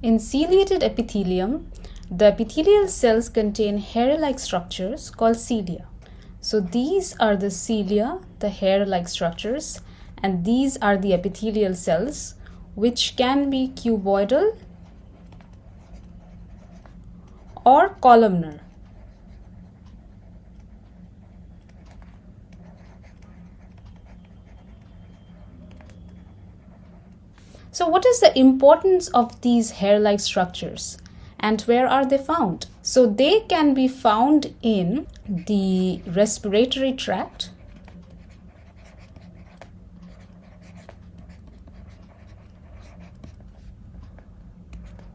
In ciliated epithelium, the epithelial cells contain hair-like structures called cilia. So these are the cilia, the hair-like structures, and these are the epithelial cells, which can be cuboidal or columnar. So what is the importance of these hair-like structures and where are they found? So they can be found in the respiratory tract,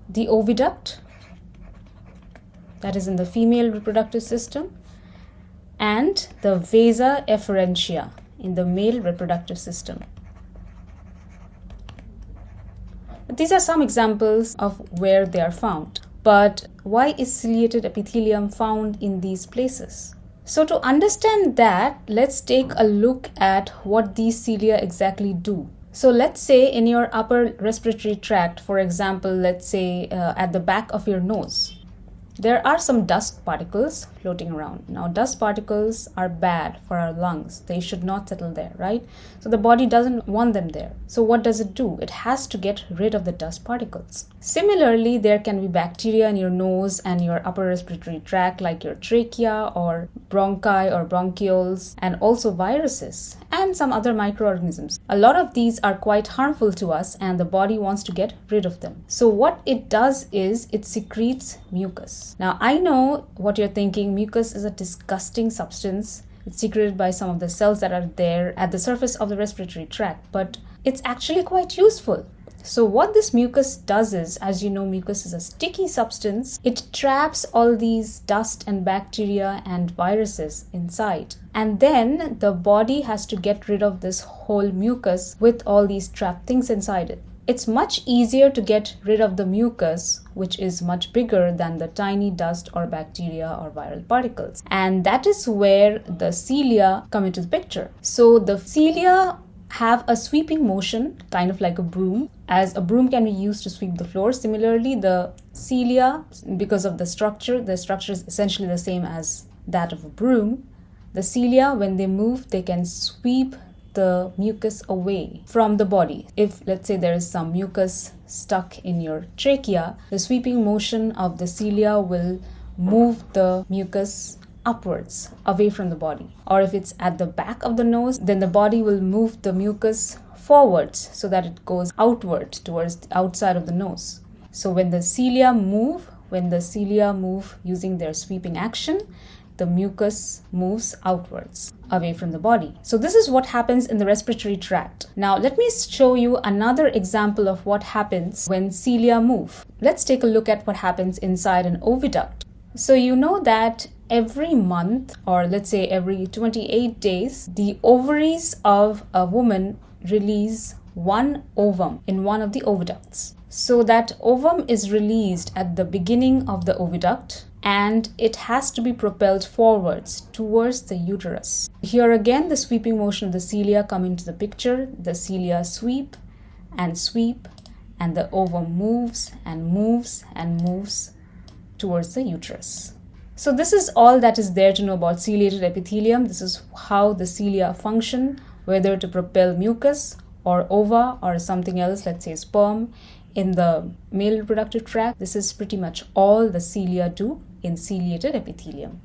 the oviduct, that is in the female reproductive system, and the Vasa efferentia in the male reproductive system. These are some examples of where they are found. But why is ciliated epithelium found in these places? So to understand that, let's take a look at what these cilia exactly do. So let's say in your upper respiratory tract, for example, let's say at the back of your nose, there are some dust particles floating around. Now, dust particles are bad for our lungs. They should not settle there, right? So the body doesn't want them there. So what does it do? It has to get rid of the dust particles. Similarly, there can be bacteria in your nose and your upper respiratory tract, like your trachea or bronchi or bronchioles, and also viruses and some other microorganisms. A lot of these are quite harmful to us and the body wants to get rid of them. So what it does is it secretes mucus. Now, I know what you're thinking, mucus is a disgusting substance. It's secreted by some of the cells that are there at the surface of the respiratory tract, but it's actually quite useful. So what this mucus does is, as you know, mucus is a sticky substance. It traps all these dust and bacteria and viruses inside. And then the body has to get rid of this whole mucus with all these trapped things inside it. It's much easier to get rid of the mucus, which is much bigger than the tiny dust or bacteria or viral particles. And that is where the cilia come into the picture. So the cilia have a sweeping motion, kind of like a broom. As a broom can be used to sweep the floor, similarly the cilia, because of the structure is essentially the same as that of a broom. The cilia, when they move, they can sweep the mucus away from the body. If, let's say, there is some mucus stuck in your trachea, the sweeping motion of the cilia will move the mucus upwards, away from the body. Or if it's at the back of the nose, then the body will move the mucus forwards so that it goes outward towards the outside of the nose. So when the cilia move using their sweeping action, the mucus moves outwards, away from the body. So this is what happens in the respiratory tract. Now let me show you another example of what happens when cilia move. Let's take a look at what happens inside an oviduct. So you know that every month, or let's say every 28 days, the ovaries of a woman release one ovum in one of the oviducts. So that ovum is released at the beginning of the oviduct, and it has to be propelled forwards towards the uterus. Here again, the sweeping motion of the cilia come into the picture. The cilia sweep, and the ovum moves and moves and moves towards the uterus. So this is all that is there to know about ciliated epithelium. This is how the cilia function, whether to propel mucus or ova or something else, let's say sperm, in the male reproductive tract. This is pretty much all the cilia do in ciliated epithelium.